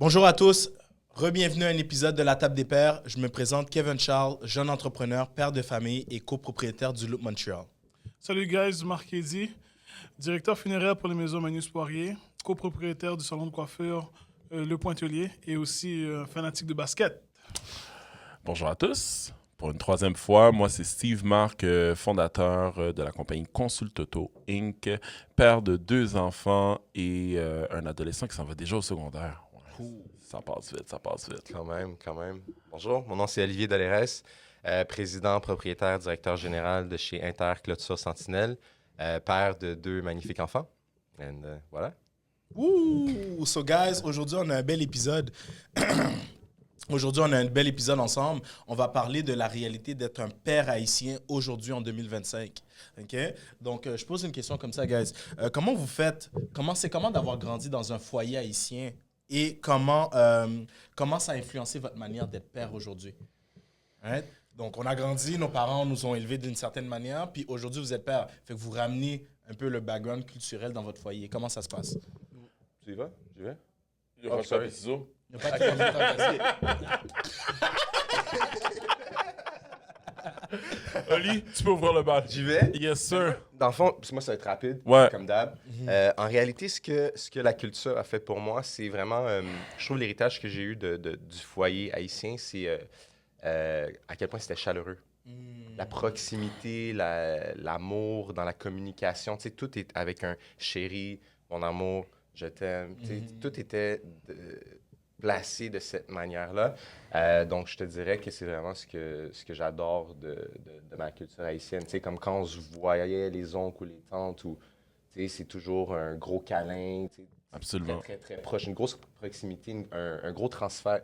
Bonjour à tous, re-bienvenue à un épisode de La Table des Pères. Je me présente Kevin Charles, jeune entrepreneur, père de famille et copropriétaire du Loop Montreal. Salut guys, Marc Eddy, directeur funéraire pour les maisons Magnus Poirier, copropriétaire du salon de coiffure Le Pointelier et aussi fanatique de basket. Bonjour à tous. Pour une troisième fois, moi c'est Steve Marc, fondateur de la compagnie Consult Auto Inc., père de 2 enfants et un adolescent qui s'en va déjà au secondaire. Ouais. Ça passe vite. Quand même. Bonjour, mon nom c'est Olivier Dolérès, président, propriétaire, directeur général de chez Inter Clôture Sentinelle, père de 2 magnifiques enfants. And, voilà. Ouh! So guys, aujourd'hui on a un bel épisode. Aujourd'hui, on a un bel épisode ensemble. On va parler de la réalité d'être un père haïtien aujourd'hui en 2025. OK? Donc, je pose une question comme ça, guys. Comment vous faites? Comment d'avoir grandi dans un foyer haïtien et comment ça a influencé votre manière d'être père aujourd'hui? Right? Donc, on a grandi, nos parents nous ont élevés d'une certaine manière, puis aujourd'hui, vous êtes père. Fait que vous ramenez un peu le background culturel dans votre foyer. Comment ça se passe? Tu y vas? J'y vais? Il y aura ça, ciseaux. Il n'y a pas de commentaire. Oli, tu peux ouvrir le bal. J'y vais? Yes, sir. Dans le fond, moi ça va être rapide, Ouais. comme d'hab. En réalité, ce que la culture a fait pour moi, c'est vraiment, je trouve l'héritage que j'ai eu du foyer haïtien, c'est à quel point c'était chaleureux. La proximité, l'amour dans la communication, tu sais, tout est avec un chéri, mon amour, je t'aime. Tu sais, tout était placé de cette manière-là. Donc, je te dirais que c'est vraiment ce que j'adore de ma culture haïtienne. Tu sais, comme quand on se voyait les oncles ou les tantes, ou, tu sais, c'est toujours un gros câlin. Tu sais, Absolument. très, très, très proche. Une grosse proximité, un gros transfert,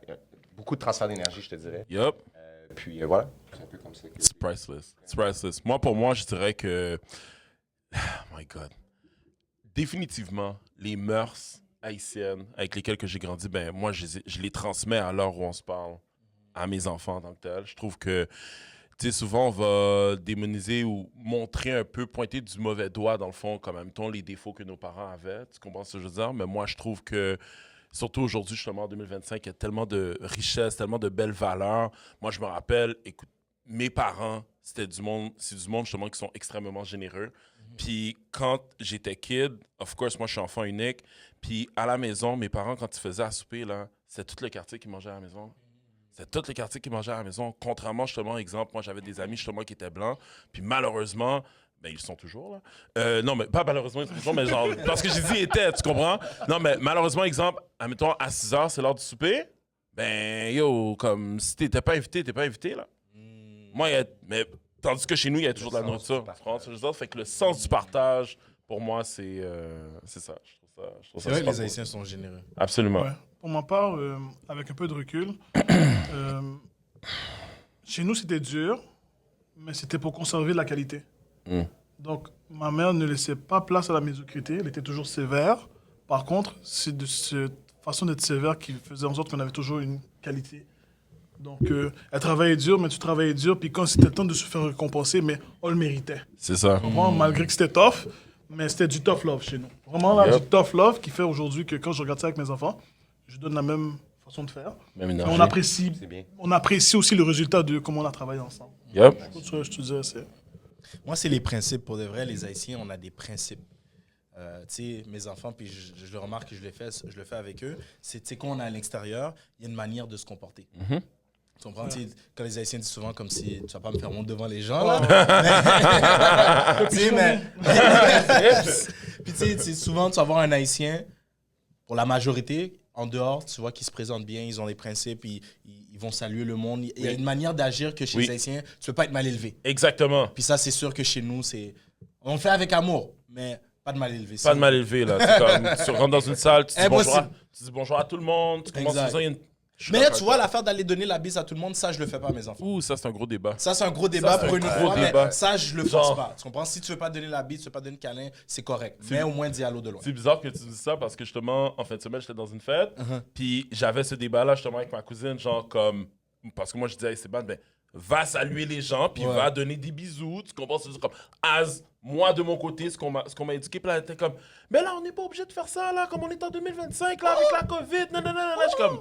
beaucoup de transfert d'énergie, je te dirais. Yup. Puis voilà, c'est un peu comme ça. It's priceless. It's priceless. Pour moi, je dirais que... Oh my God. Définitivement, les mœurs haïtiennes avec lesquelles que j'ai grandi, ben moi, je les transmets à l'heure où on se parle à mes enfants en tant que tel. Je trouve que, tu sais, souvent, on va démoniser ou montrer un peu, pointer du mauvais doigt, dans le fond, comme, mettons, les défauts que nos parents avaient. Tu comprends ce que je veux dire? Mais moi, je trouve que, surtout aujourd'hui, justement, en 2025, il y a tellement de richesses, tellement de belles valeurs. Moi, je me rappelle, écoute, mes parents, c'est du monde, justement, qui sont extrêmement généreux. Puis quand j'étais kid, of course, moi, je suis enfant unique. Puis à la maison, mes parents, quand ils faisaient à souper, là, c'était tout le quartier qui mangeait à la maison. C'était tout le quartier qui mangeait à la maison. Contrairement, justement, exemple, moi, j'avais des amis, justement, qui étaient blancs. Puis malheureusement, ben, ils sont toujours, là. Non, mais pas malheureusement, ils sont toujours, mais genre, parce que j'ai dit étaient, tu comprends? Non, mais malheureusement, exemple, admettons, à 6 h, c'est l'heure du souper. Ben, yo, comme si t'étais pas invité, t'es pas invité, là. Moi, mais tandis que chez nous, il y a toujours de la nourriture. Tu comprends ce que je veux dire? Fait que le sens du partage, pour moi, c'est ça. Je trouve C'est vrai que les Haïtiens sont généreux. Absolument. Ouais. Pour ma part, avec un peu de recul, chez nous c'était dur, mais c'était pour conserver la qualité. Donc ma mère ne laissait pas place à la médiocrité, elle était toujours sévère. Par contre, c'est de cette façon d'être sévère qui faisait en sorte qu'on avait toujours une qualité. Donc, elle travaillait dur, mais tu travaillais dur, puis quand c'était le temps de se faire récompenser, mais on le méritait. C'est ça. Vraiment, malgré que c'était tough, mais c'était du tough love chez nous. Vraiment, là, du tough love qui fait aujourd'hui que quand je regarde ça avec mes enfants, je donne la même façon de faire. Même Et énergie. C'est bien. on apprécie aussi le résultat de comment on a travaillé ensemble. Yup. Je te dirais, c'est... Moi, c'est les principes. Pour de vrai, les Haïtiens, on a des principes. Tu sais, mes enfants, puis je le remarque que je le fais avec eux, c'est, tu sais, quand on est à l'extérieur, il y a une manière de se comporter. Tu comprends? Tu sais, quand les Haïtiens disent souvent comme si tu vas pas me faire honte devant les gens, là. Tu sais, mais... Puis tu sais, souvent, tu vas voir un Haïtien, pour la majorité, en dehors, tu vois qu'ils se présentent bien, ils ont des principes, ils vont saluer le monde. Il y a une manière d'agir que chez les Haïtiens, tu peux pas être mal élevé. Exactement. Puis ça, c'est sûr que chez nous, c'est... On le fait avec amour, mais pas de mal élevé. Pas de mal élevé, là. C'est comme, tu rentres dans une salle, tu Impossible. dis bonjour à tout le monde, tu commences à Exact. dire... Mais tu vois, l'affaire d'aller donner la bise à tout le monde, ça, je le fais pas à mes enfants. Ouh, ça, c'est un gros débat. Ça, c'est un gros débat c'est pour un une gros fois, débat. mais ça, je le force Genre. pas. Tu comprends? Si tu veux pas donner la bise, tu veux pas donner le câlin, c'est correct. Mais au moins, dis allô de loin. C'est bizarre que tu dises ça parce que justement, en fin de semaine, j'étais dans une fête, puis j'avais ce débat-là justement avec ma cousine, genre comme... Parce que moi, je disais, hey, c'est bad, ben, va saluer les gens, puis va donner des bisous, tu comprends? C'est comme, moi, de mon côté, ce qu'on m'a éduqué, puis là, elle était comme, mais là, on n'est pas obligé de faire ça, là, comme on est en 2025, là, avec la COVID, non. Là, je suis comme,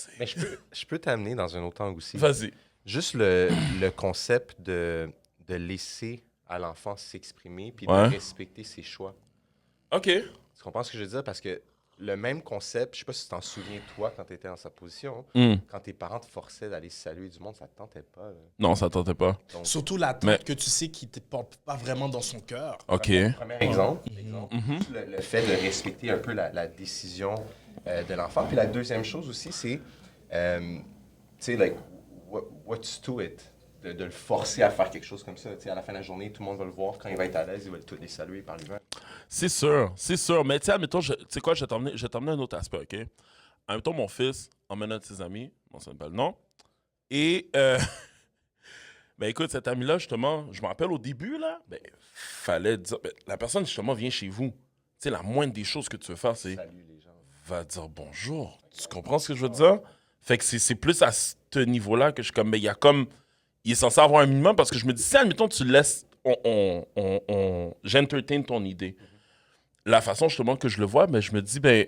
commencer. Mais je peux t'amener dans un autre angle aussi. Vas-y. Juste le concept de laisser à l'enfant s'exprimer puis Ouais. de respecter ses choix. OK. Tu comprends ce que je veux dire? Parce que le même concept, je sais pas si tu t'en souviens, toi, quand tu étais dans sa position, quand tes parents te forçaient d'aller saluer du monde, ça te tentait pas. Là. Non, ça tentait pas. Surtout l'attente Mais- que tu sais qu'il ne te porte pas vraiment dans son cœur. OK. Premier exemple, le fait de respecter un peu la décision de l'enfant. Puis la deuxième chose aussi, c'est, tu sais, like, what's to it? De le forcer à faire quelque chose comme ça. Tu sais, à la fin de la journée, tout le monde va le voir. Quand il va être à l'aise, il va tous les saluer par lui-même. C'est sûr. Mais tu sais, admettons, tu sais quoi, je vais t'emmener un autre aspect, OK? Admettons, mon fils emmène un de ses amis, on ne pas le nom, et, ben écoute, cet ami-là, justement, je me rappelle au début, là, ben, fallait dire, ben, la personne, justement, vient chez vous. Tu sais, la moindre des choses que tu veux faire, c'est, Salut les gens. va dire bonjour. Tu comprends ce que je veux dire? Fait que c'est plus à ce niveau-là que je suis comme, mais il y a comme, il est censé avoir un minimum parce que je me dis, si, admettons, tu laisses, j'entertain ton idée. La façon, justement, que je le vois, ben, je me dis, ben,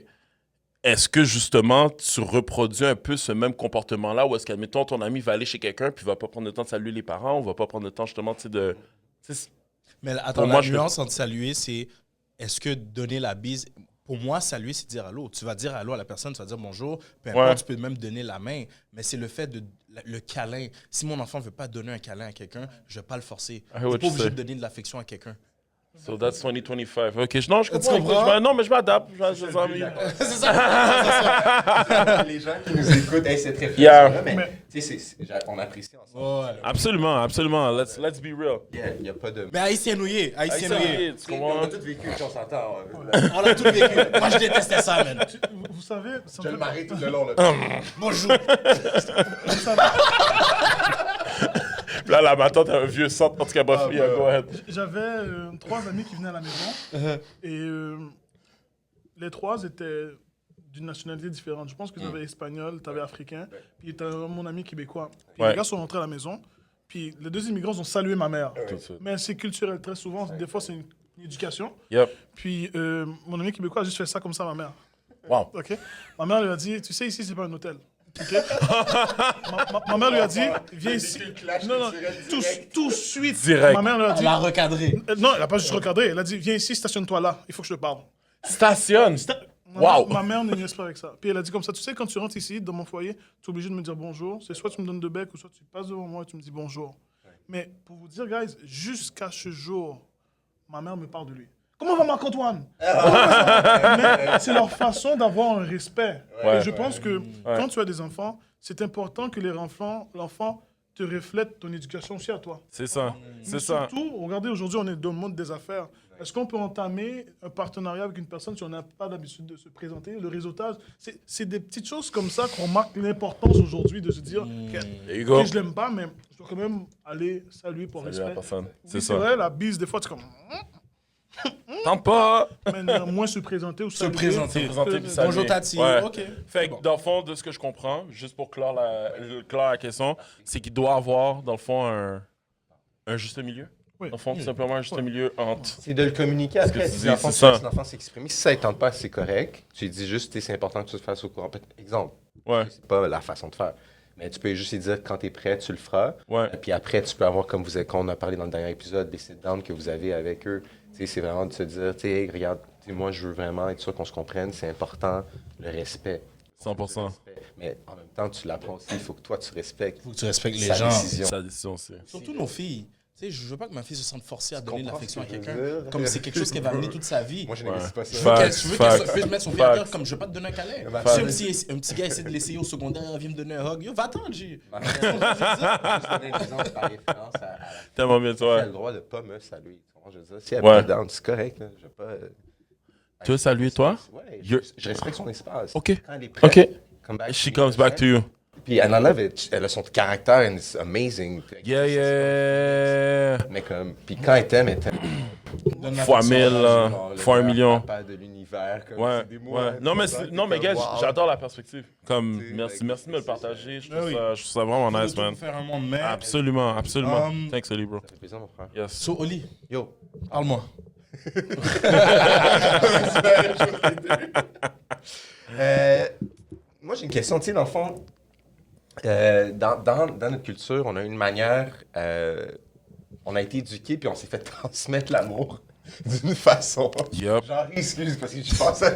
est-ce que, justement, tu reproduis un peu ce même comportement-là ou est-ce qu'admettons, ton ami va aller chez quelqu'un puis va pas prendre le temps de saluer les parents ou va pas prendre le temps, justement, tu sais, de... tu sais, Mais attends, Pour la moi, je nuance entre saluer, c'est est-ce que donner la bise. Pour moi, saluer, c'est dire allô. Tu vas dire allô à la personne, tu vas dire bonjour. Peu importe, Ouais. tu peux même donner la main. Mais c'est le fait de le câlin. Si mon enfant ne veut pas donner un câlin à quelqu'un, je ne vais pas le forcer. Je hear ne what suis pas you obligé say. de donner de l'affection à quelqu'un. So that's 2025. OK, non, je Tu comprends. comprends? Non, mais je m'adapte. Je C'est ça. Les gens qui nous écoutent, hey, c'est très Yeah. là, mais tu sais, on apprécie ensemble. Ouais. Absolument. Let's be real. Il n'y a pas de... Mais haïtien nouillé. Haïtien nouillé. Tu On comprends? a tous vécu, on s'entend. On l'a tout vécu. Moi, je détestais ça, man. Vous savez, ça Je me le fait- marie tout le long. Là. Bonjour. Là, ma tante a un vieux centre. En tout cas, bref, yeah, go ahead. J'avais 3 amis qui venaient à la maison et les 3 étaient d'une nationalité différente. Je pense que tu avais espagnol, tu avais africain, puis tu avais mon ami québécois. Puis Ouais. les gars sont rentrés à la maison, puis les 2 immigrants ont salué ma mère. Tout de suite. Mais c'est culturel très souvent, des fois c'est une éducation. Yep. Puis mon ami québécois a juste fait ça comme ça à ma mère. Wow. OK? Ma mère lui a dit, tu sais, ici, c'est pas un hôtel. OK? ma mère lui a dit, viens ici. Non, tout de suite. Direct. Ma mère lui a On dit, l'a recadré. non, elle n'a pas juste recadré. Elle a dit, viens ici, stationne-toi là. Il faut que je te parle. Stationne. Ma Wow. Ma mère ne niaise pas avec ça. Puis elle a dit comme ça, tu sais, quand tu rentres ici, dans mon foyer, tu es obligé de me dire bonjour. C'est soit tu me donnes de bec ou soit tu passes devant moi et tu me dis bonjour. Mais pour vous dire, guys, jusqu'à ce jour, ma mère me parle de lui. Comment va Marc-Antoine? Mais c'est leur façon d'avoir un respect. Ouais. Et je pense que quand tu as des enfants, c'est important que l'enfant te reflète ton éducation aussi à toi. C'est ça. Mais C'est ça. surtout, regardez, aujourd'hui, on est dans le monde des affaires. Est-ce qu'on peut entamer un partenariat avec une personne si on n'a pas l'habitude de se présenter? Le réseautage, c'est des petites choses comme ça qu'on marque l'importance aujourd'hui de se dire que There you go. je l'aime pas, mais je dois quand même aller saluer pour Salut la respect. personne. Oui, C'est c'est ça. vrai, la bise, des fois, tu es comme... Tente pas. Mais néanmoins, se présenter ou Se saluer. présenter. Présenter puis saluer. Bonjour, Tati. Ouais. OK. Fait que, dans le fond, de ce que je comprends, juste pour clore la question, c'est qu'il doit avoir, dans le fond, un juste milieu. Oui. Dans le fond, tout simplement un juste milieu entre... C'est de le communiquer après. que tu Si dis, l'enfant c'est ça. laisse l'enfant s'exprimer, si ça ne tente pas, c'est correct. Tu lui dis juste, c'est important que tu te fasses au courant. Exemple, Ouais, c'est pas la façon de faire. Mais tu peux juste lui dire, quand tu es prêt, tu le feras. ouais. Et puis après, tu peux avoir, comme quand on a parlé dans le dernier épisode, des sit-downs que vous avez avec eux. Tu sais, c'est vraiment de se dire, tu sais, hey, regarde, tu sais, moi, je veux vraiment être sûr qu'on se comprenne. C'est important, le respect. 100%. Mais en même temps, tu l'apprends aussi. Il faut que toi, tu respectes Faut que tu respectes les sa gens. décision. Sa décision aussi. Surtout nos filles. Tu sais, je veux pas que ma fille se sente forcée à donner de comprends l'affection à ce que je quelqu'un. veux dire? Comme c'est quelque chose qu'elle va amener toute sa vie. Moi, je Ouais. négocie pas Je veux ça. qu'elle je veux qu'elle Facts. puisse mettre son pied à terre Facts. comme je veux pas te donner un câlin. Facts. Si un petit gars essaie de l'essayer au secondaire, il vient me donner un hug. Yo, va-t'en, G. Ma mère, juste donner un exemple par référence à la Tellement bien, Elle a toi. le droit de pas me saluer. Tu comprends, je veux dire? Si elle Ouais. est pas down, c'est correct. Là. Je vais pas. Tu veux saluer, toi? Ouais, You're- je respecte son espace. OK. Quand elle est prête, OK. come back She to me, comes back to you. Puis elle en avait, elle a son caractère and it's amazing. Yeah, yeah. Mais comme, puis quand elle t'aime, elle t'aime. Fois 1000, là. Genre, le Fois 1 meilleur million. papa de l'univers. Comme Ouais, c'est des mots, ouais. hein, Non, mais, tu vois, non, mais t'es gars, comme, wow. j'adore la perspective. Comme, Tu sais, merci, like, merci de me le c'est- partager. Je Ah oui. trouve ça vraiment nice, man. Faire un monde meilleur. Absolument, absolument. Um, Thanks, Oli, bro. Ça fait plaisir, mon frère. Yes. So, Oli, Yo. parle-moi. moi, j'ai une question. Tu sais, dans le fond, dans notre culture, on a une manière... on a été éduqués, puis on s'est fait transmettre l'amour d'une façon. Yup. J'en excuse, parce que je pense à...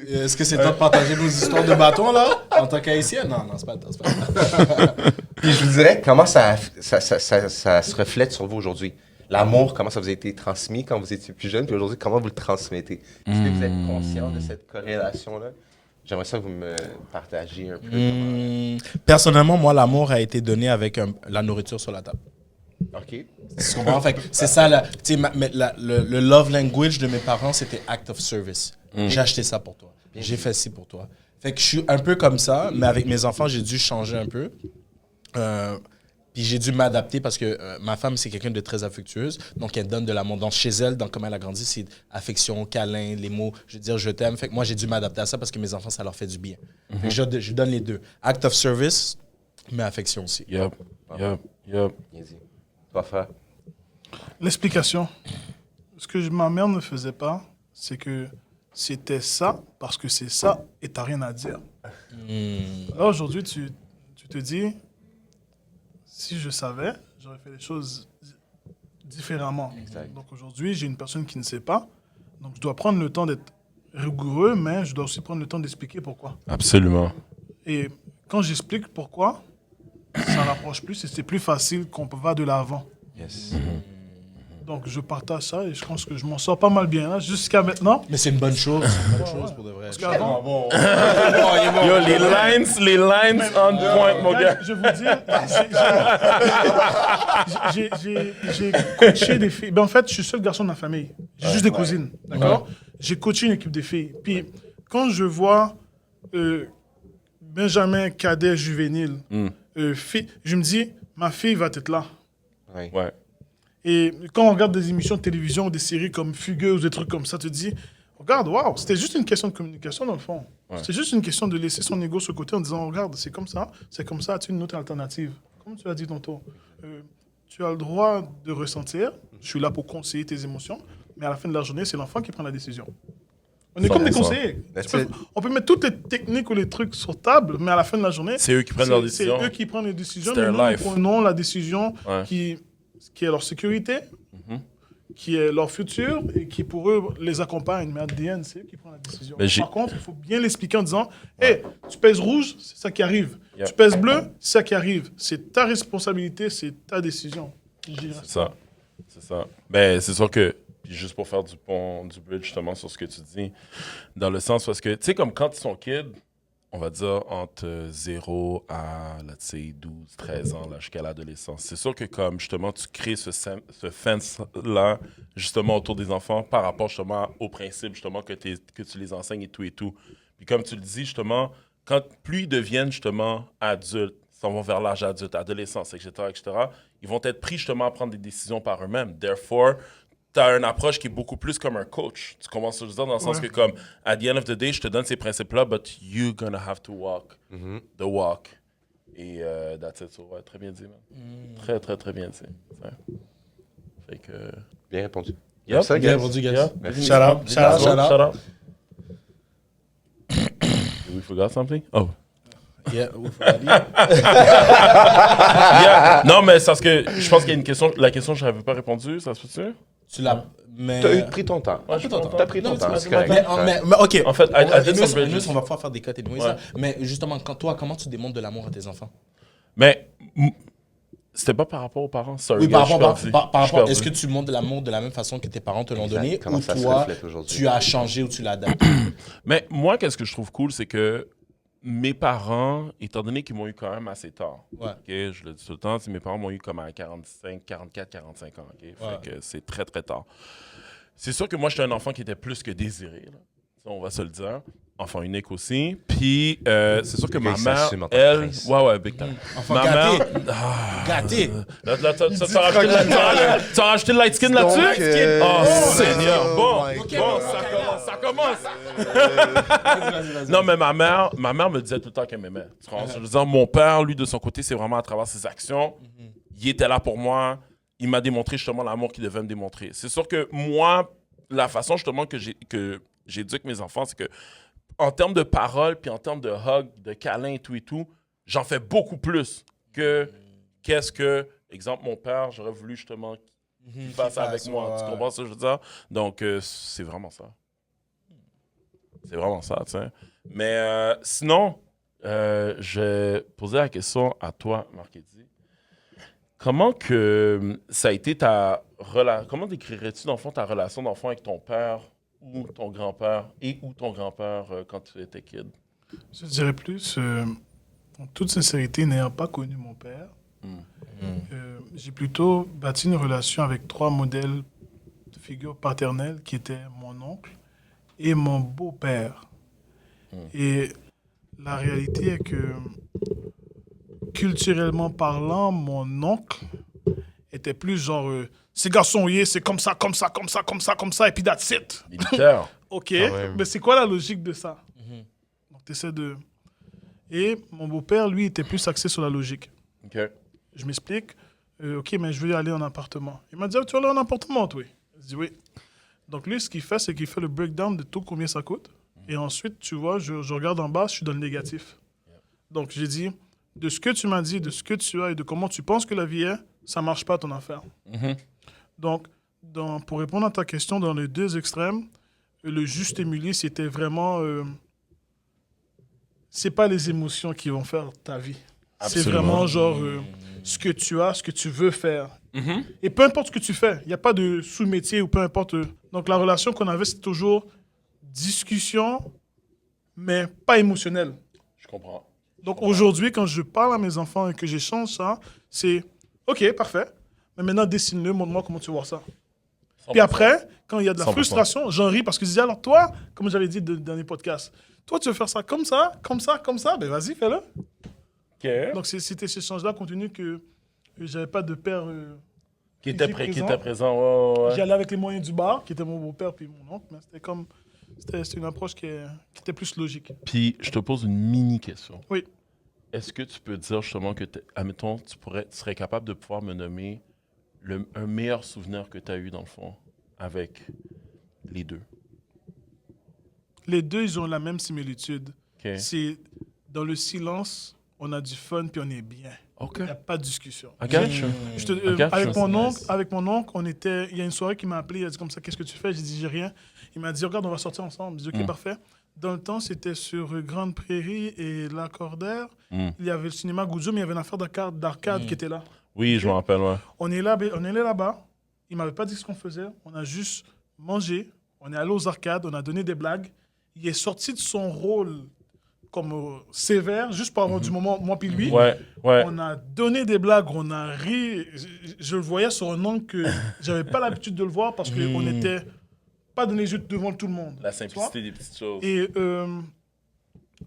Est-ce que c'est temps de partager nos histoires de bâton, là, en tant qu'haïtien? Non, c'est pas le temps. Puis je vous dirais, comment ça se reflète sur vous aujourd'hui? L'amour, comment ça vous a été transmis quand vous étiez plus jeune, puis aujourd'hui, comment vous le transmettez? Est-ce que vous êtes conscient de cette corrélation-là? J'aimerais ça que vous me partagiez un peu. Personnellement, moi, l'amour a été donné avec la nourriture sur la table. OK. Tu comprends? Fait que c'est ça, le love language de mes parents, c'était act of service. J'ai acheté ça pour toi. J'ai fait ci pour toi. Fait que je suis un peu comme ça, mais avec mes enfants, j'ai dû changer un peu. Puis j'ai dû m'adapter parce que ma femme, c'est quelqu'un de très affectueuse. Donc, elle donne de l'amour. Donc, chez elle, dans comment elle a grandi, c'est affection, câlin, les mots, je veux dire, je t'aime. Fait que moi, j'ai dû m'adapter à ça parce que mes enfants, ça leur fait du bien. Fait que je donne les deux. Act of service, mais affection aussi. Yup. Bien dit. Toi, frère? L'explication. Ce que ma mère ne faisait pas, c'est que c'était ça, parce que c'est ça, et t'as rien à dire. Là, aujourd'hui, tu te dis, si je savais, j'aurais fait les choses différemment. Exact. Donc aujourd'hui, j'ai une personne qui ne sait pas, donc je dois prendre le temps d'être rigoureux, mais je dois aussi prendre le temps d'expliquer pourquoi. Absolument. Et quand j'explique pourquoi, ça rapproche plus et c'est plus facile qu'on va de l'avant. Yes. Donc je partage ça et je pense que je m'en sors pas mal bien là, jusqu'à maintenant. Mais c'est une bonne chose. C'est une bonne chose pour de vrai. Parce qu'avant, Yo, les lines on point, mon gars. je vais vous dire, j'ai coaché des filles. Ben, en fait, je suis seul garçon de la famille. J'ai juste des cousines, d'accord? J'ai coaché une équipe de filles. Puis quand je vois Benjamin, cadet, juvénile, je me dis, ma fille va être là. Ouais. Ouais. Et quand on regarde des émissions de télévision, des séries comme Fugueuse, ou des trucs comme ça, tu te dis, regarde, waouh, c'était juste une question de communication dans le fond. Ouais. C'était juste une question de laisser son ego sur le côté en disant, regarde, c'est comme ça, as-tu une autre alternative? Comme tu l'as dit tantôt, tu as le droit de ressentir, je suis là pour conseiller tes émotions, mais à la fin de la journée, c'est l'enfant qui prend la décision. On est comme des conseillers. On peut mettre toutes les techniques ou les trucs sur table, mais à la fin de la journée, C'est eux qui prennent leurs décisions. C'est eux qui prennent les décisions, C'est mais their nous, nous life. prenons la décision Ouais. qui est leur sécurité, qui est leur futur et qui pour eux les accompagne. Mais à DN, c'est eux qui prennent la décision. Mais Par contre, il faut bien l'expliquer en disant, hey, tu pèses rouge, c'est ça qui arrive. Yep. Tu pèses bleu, c'est ça qui arrive. C'est ta responsabilité, c'est ta décision. Je dirais C'est ça. C'est ça. Ben, c'est sûr que, puis juste pour faire du bridge justement sur ce que tu dis, dans le sens parce que, tu sais, comme quand ils sont kids, on va dire entre 0 à, là, tu sais, 12, 13 ans, là, jusqu'à l'adolescence. C'est sûr que comme, justement, tu crées ce fence-là, justement, autour des enfants par rapport, justement, au principe, justement, que tu les enseignes et tout et tout. Puis comme tu le dis, justement, quand plus ils deviennent, justement, adultes, s'en vont vers l'âge adulte, adolescence, etc., ils vont être pris, justement, à prendre des décisions par eux-mêmes. Therefore, tu as une approche qui est beaucoup plus comme un coach. Tu commences à dire dans le sens que, comme, at the end of the day, je te donne ces principes-là, but you're gonna have to walk the walk. Et that's it. So, ouais, très bien dit, man. Très, très, très bien dit. Ouais. Fait que... Bien répondu. Yep. Ça, Bien guys. répondu, guys. Yep. Merci. Shout out, shout out, shout out. Shout out. We forgot something? Oh. Yeah, ouf, Yeah. Non, mais c'est parce que je pense qu'il y a une question. La question, je n'avais pas répondu. Ça se peut-tu? tu l'as. Mais. T'as pris ton temps. Ouais, j'ai pris ton temps. T'as pris ton Non, temps, mais c'est correct. mais ok. En fait, I did some Nous, bridges. on va pouvoir faire des cotes et des Ouais. ça. Mais justement, comment tu démontres de l'amour à tes enfants? Mais c'était pas par rapport aux parents. Sorry, Oui, gars, par je suis rapport, perdu. par Je suis rapport, perdu. est-ce que tu montres de l'amour de la même façon que tes parents te l'ont Exact. donné, Comment ou ça se toi, reflète aujourd'hui? tu as changé ou tu l'as adapté? Mais moi, qu'est-ce que je trouve cool, c'est que mes parents, étant donné qu'ils m'ont eu quand même assez tard, Ouais. ok, je le dis tout le temps, mes parents m'ont eu comme à 45, 44, 45 ans. Ok, Ouais. fait que c'est très, très tard. C'est sûr que moi, j'étais un enfant qui était plus que désiré. Là. Ça, on va se le dire. Enfant unique aussi. Puis, c'est sûr que ma Il mère, s'assume en tant que elle... prince. Ouais, big time. Enfant Ma gâté. mère... Ah, Gâté. Là, t'as rajouté le light skin là-dessus? Oh, Seigneur. Bon, my bon, God. ça commence. Non, mais ma mère me disait tout le temps qu'elle m'aimait. Tu comprends? Je veux dire, mon père, lui, de son côté, c'est vraiment à travers ses actions. Il était là pour moi. Il m'a démontré justement l'amour qu'il devait me démontrer. C'est sûr que moi, la façon justement que j'éduque mes enfants, c'est que en termes de paroles, puis en termes de hug, de câlin et tout, j'en fais beaucoup plus que qu'est-ce que, exemple, mon père, j'aurais voulu justement qu'il fasse avec moi. Tu comprends ce que je veux dire? Donc, c'est vraiment ça. C'est vraiment ça, tu sais. Mais sinon, je vais poser la question à toi, Marc-Eddy. Comment que ça a été ta relation? Comment décrirais-tu, dans le fond, ta relation d'enfant avec ton père ou ton grand-père ou ton grand-père quand tu étais kid? Je dirais plus, en toute sincérité, n'ayant pas connu mon père, j'ai plutôt bâti une relation avec 3 modèles de figures paternelles qui étaient mon oncle et mon beau-père. Et la réalité est que, culturellement parlant, mon oncle était plus genre, ces garçons, c'est comme ça, comme ça, comme ça, comme ça, comme ça, et puis that's it. Militaire. OK, mais c'est quoi la logique de ça? Donc, t'essaies de... Et mon beau-père, lui, était plus axé sur la logique. OK. Je m'explique. OK, mais je veux y aller en appartement. Il m'a dit, tu vas aller en appartement, toi? Je dis oui. Donc, lui, ce qu'il fait, c'est qu'il fait le breakdown de tout combien ça coûte. Et ensuite, tu vois, je regarde en bas, je suis dans le négatif. Donc, j'ai dit, de ce que tu m'as dit, de ce que tu as et de comment tu penses que la vie est, ça marche pas ton affaire. Donc, pour répondre à ta question, dans les 2 extrêmes, le juste et milieu, c'était vraiment... c'est pas les émotions qui vont faire ta vie. C'est vraiment genre ce que tu as, ce que tu veux faire. Et peu importe ce que tu fais, il n'y a pas de sous-métier ou peu importe. Donc la relation qu'on avait, c'est toujours discussion, mais pas émotionnelle. Je comprends. Donc aujourd'hui, quand je parle à mes enfants et que j'échange ça, c'est OK, parfait. Mais maintenant, dessine-le, montre-moi comment tu vois ça. 100%. Puis après, quand il y a de la 100%. frustration, j'en ris parce que je dis, alors toi, comme j'avais dit dans les podcasts, toi, tu veux faire ça comme ça, comme ça, comme ça, ben vas-y, fais-le. OK. Donc c'était cet échange-là, compte tenu que j'avais pas de père Qui était présent, ouais. J'allais avec les moyens du bar, qui était mon beau-père puis mon oncle, mais c'était une approche qui était plus logique. Puis, je te pose une mini-question. Oui. Est-ce que tu peux dire justement que, admettons, tu serais capable de pouvoir me nommer un meilleur souvenir que tu as eu, dans le fond, avec les 2? Les 2, ils ont la même similitude. OK. C'est dans le silence, on a du fun puis on est bien. OK. Il n'y a pas de discussion. I got you. Avec mon oncle, il y a une soirée qui m'a appelé, il a dit comme ça, qu'est-ce que tu fais? J'ai dit, j'ai rien. Il m'a dit, regarde, on va sortir ensemble. J'ai dit, OK, parfait. Dans le temps, c'était sur Grande Prairie et Lacordaire. Il y avait le cinéma Goudzo, mais il y avait une affaire d'arcade qui était là. Oui, je me rappelle, ouais. On est allé là-bas. Il m'avait pas dit ce qu'on faisait. On a juste mangé. On est allé aux arcades. On a donné des blagues. Il est sorti de son rôle comme sévère, juste pour avoir du moment, moi puis lui. Ouais. On a donné des blagues, on a ri. Je le voyais sur un angle que j'avais pas l'habitude de le voir parce qu'on n'était pas dans les yeux devant tout le monde. La simplicité des petites choses. Et une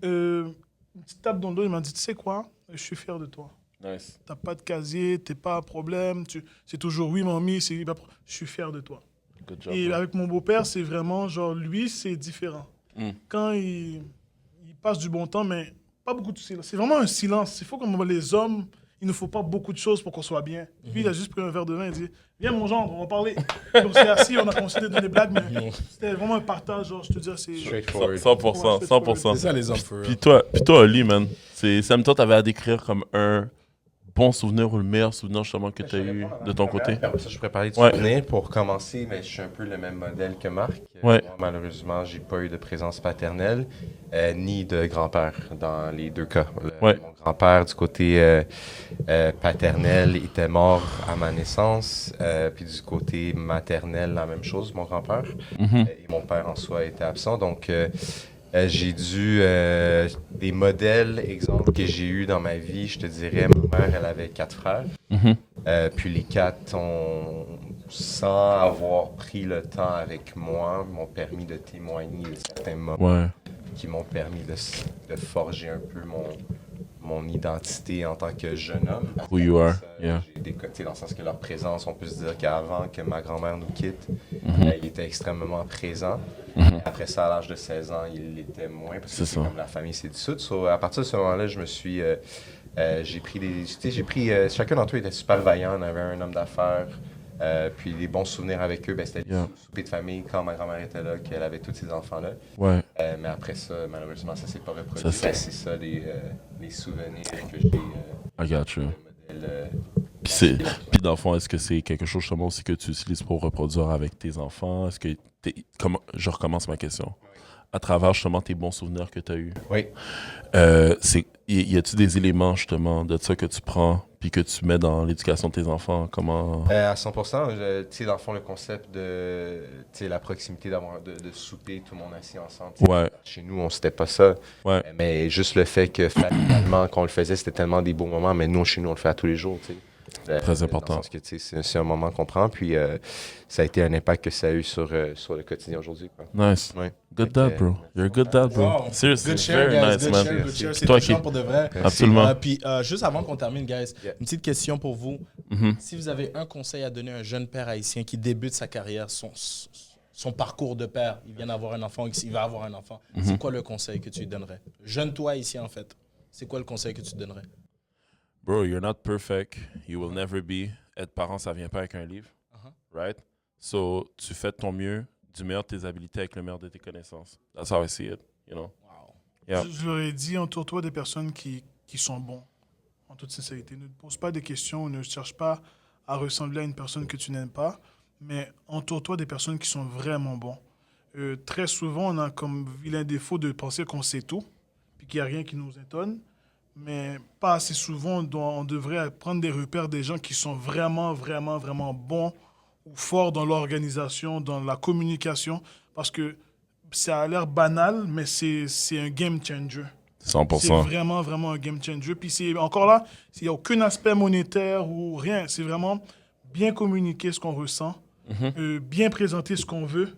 petite tape dans le dos, il m'a dit, tu sais quoi, je suis fier de toi. Nice. T'as pas de casier, t'es pas un problème, c'est toujours oui, mamie, je suis fier de toi. Good job. Et avec mon beau-père, c'est vraiment genre, lui, c'est différent. Quand il passe du bon temps, mais pas beaucoup de silence. C'est vraiment un silence. Il faut comme les hommes, il ne faut pas beaucoup de choses pour qu'on soit bien. Lui, il a juste pris un verre de vin et dit, viens mon gendre, on va parler. Donc c'est assis, on a commencé à donner des blagues, mais c'était vraiment un partage, genre, je te dis, c'est... Straightforward. 100%. C'est ça, les hommes, for real. Puis toi, Oli, man, Sam, toi, t'avais à décrire comme un bon souvenir ou le meilleur souvenir justement que tu as eu de ton côté? Après ça, je pourrais parler de Ouais. souvenirs. Pour commencer, mais je suis un peu le même modèle que Marc. Ouais. Moi, malheureusement, j'ai pas eu de présence paternelle ni de grand-père dans les 2 cas. Ouais. Mon grand-père, du côté paternel, était mort à ma naissance. Puis du côté maternel, la même chose, mon grand-père. Et mon père, en soi, était absent. Donc, j'ai dû... des modèles, exemples que j'ai eus dans ma vie, je te dirais, ma mère, elle avait 4 frères. Puis les 4 ont, sans avoir pris le temps avec moi, m'ont permis de témoigner de certains moments qui m'ont permis de forger un peu mon identité en tant que jeune homme. Who you are, J'ai décoté dans le sens que leur présence, on peut se dire qu'avant que ma grand-mère nous quitte, il était extrêmement présent. Après ça, à l'âge de 16 ans, il l'était moins parce que c'est comme la famille s'est dissoute. À partir de ce moment-là, je me suis... j'ai pris chacun d'entre eux était super vaillant. On avait un homme d'affaires Puis les bons souvenirs avec eux, ben, c'était Yeah. les soupers de famille quand ma grand-mère était là, qu'elle avait tous ces enfants-là. Ouais. Mais après ça, malheureusement, ça s'est pas reproduit. Ça, c'est- Ben, c'est ça les souvenirs que j'ai. I got you. Le modèle, Puis dans le fond, est-ce que c'est quelque chose justement aussi que tu utilises pour reproduire avec tes enfants? Est-ce que je recommence ma question. À travers justement tes bons souvenirs que tu as eus. Oui. Y a-tu des éléments justement de ça que tu prends puis que tu mets dans l'éducation de tes enfants? Comment? À 100%, tu sais, dans le fond, le concept de la proximité de souper, tout le monde assis ensemble. Ouais. Chez nous, on s'était pas ça. Ouais. Mais juste le fait que familialement, quand on le faisait, c'était tellement des beaux moments. Mais nous, chez nous, on le fait à tous les jours. Tu sais. Très important. Dans le sens que c'est un moment qu'on prend. Puis ça a été un impact que ça a eu sur le quotidien aujourd'hui. Quoi. Nice. Ouais. Good dad, bro. You're a good dad, bro. Wow. Seriously, Good share, very guys. nice, Good man. share, good share. C'est Toi touchant qui- pour de vrai. Absolument. Puis, juste avant qu'on termine, guys, Yeah. une petite question pour vous. Mhm. Si vous avez un conseil à donner à un jeune père haïtien qui débute sa carrière, son parcours de père, il vient d'avoir un enfant, il va avoir un enfant, c'est quoi le conseil que tu lui donnerais? Jeune toi haïtien, en fait. C'est quoi le conseil que tu donnerais? Bro, you're not perfect. You will never be. Être parent, ça vient pas avec un livre. Right? So, tu fais de ton mieux, du meilleur de tes habilités avec le meilleur de tes connaissances. That's how I see it, you know? Wow. Yeah. Je leur ai dit, entoure-toi des personnes qui sont bons, en toute sincérité. Ne te pose pas des questions, ne cherche pas à ressembler à une personne que tu n'aimes pas, mais entoure-toi des personnes qui sont vraiment bons. Très souvent, on a comme vilain défaut de penser qu'on sait tout, puis qu'il n'y a rien qui nous étonne, mais pas assez souvent, on devrait prendre des repères des gens qui sont vraiment, vraiment, vraiment bons ou forts dans l'organisation, dans la communication, parce que ça a l'air banal, mais c'est un game changer. 100%. C'est vraiment, vraiment un game changer. Puis c'est encore là, il n'y a aucun aspect monétaire ou rien. C'est vraiment bien communiquer ce qu'on ressent, bien présenter ce qu'on veut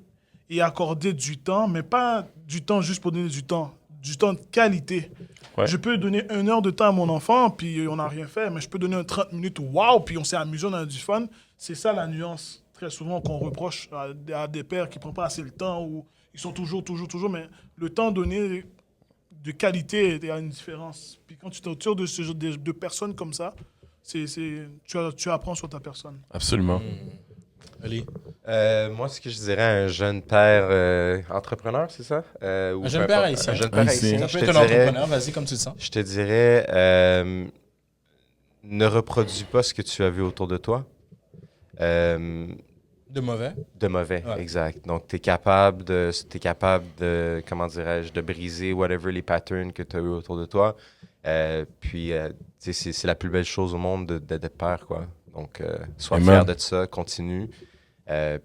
et accorder du temps, mais pas du temps juste pour donner du temps de qualité. Ouais. Je peux donner 1 heure de temps à mon enfant, puis on n'a rien fait, mais je peux donner un 30 minutes, wow, puis on s'est amusé, on a eu du fun. C'est ça la nuance, très souvent, qu'on reproche à des pères qui ne prennent pas assez le temps ou ils sont toujours, mais le temps donné de qualité, il y a une différence. Puis quand tu t'entoures de ce genre de personnes comme ça, tu apprends sur ta personne. Absolument. Ali? Moi, ce que je dirais à un jeune père entrepreneur, c'est ça? Ou Un jeune peu père importe, haïtien. Un jeune père Haïtien. haïtien. Ça Je peut te être un dirais, entrepreneur, vas-y comme tu le sens. je te dirais ne reproduis pas ce que tu as vu autour de toi. De mauvais. De mauvais, Ouais. exact. Donc, tu es capable de, comment dirais-je, de briser whatever les patterns que tu as eu autour de toi. Puis, tu sais, c'est la plus belle chose au monde d'être père, quoi. Donc, sois Amen. fier de ça, continue.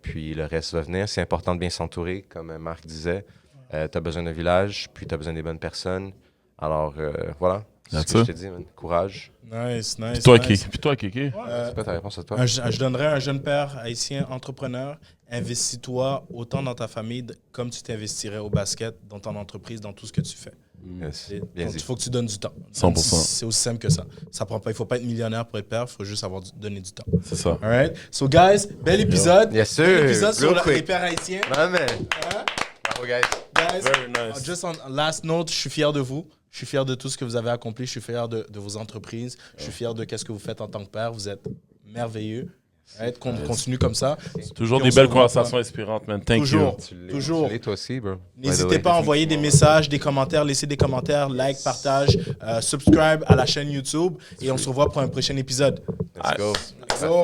Puis, le reste va venir. C'est important de bien s'entourer, comme Marc disait. Tu as besoin d'un village, puis tu as besoin des bonnes personnes. Alors, voilà. C'est ce That's que je it. te dis, man. Courage. Nice, nice. Puis toi, nice. Kiki? C'est pas ta réponse à toi? Je donnerais à un jeune père haïtien entrepreneur, investis-toi autant dans ta famille comme tu t'investirais au basket, dans ton entreprise, dans tout ce que tu fais. Yes. Bien Donc, dit. il faut que tu donnes du temps. 100%. C'est aussi simple que ça. Ça prend pas, il faut pas être millionnaire pour être père, il faut juste donner du temps. C'est ça. All right? So, guys, bel épisode. Yes, sir. Bel épisode sur Real quick. les pères haïtiens. Ah, man. Hein? Bravo, guys. Guys, Very nice. just on last note, je suis fier de vous. Je suis fier de tout ce que vous avez accompli. Je suis fier de vos entreprises. Je suis fier de ce que vous faites en tant que père. Vous êtes merveilleux. Right? Continue comme ça. Toujours Puis des on belles se revoit conversations inspirantes, man. Thank Toujours. you. Toujours. Tu l'es toi aussi, bro. By the N'hésitez way. pas à envoyer des messages, des commentaires, laisser des commentaires, like, partage, subscribe à la chaîne YouTube et on se revoit pour un prochain épisode. Let's go. So,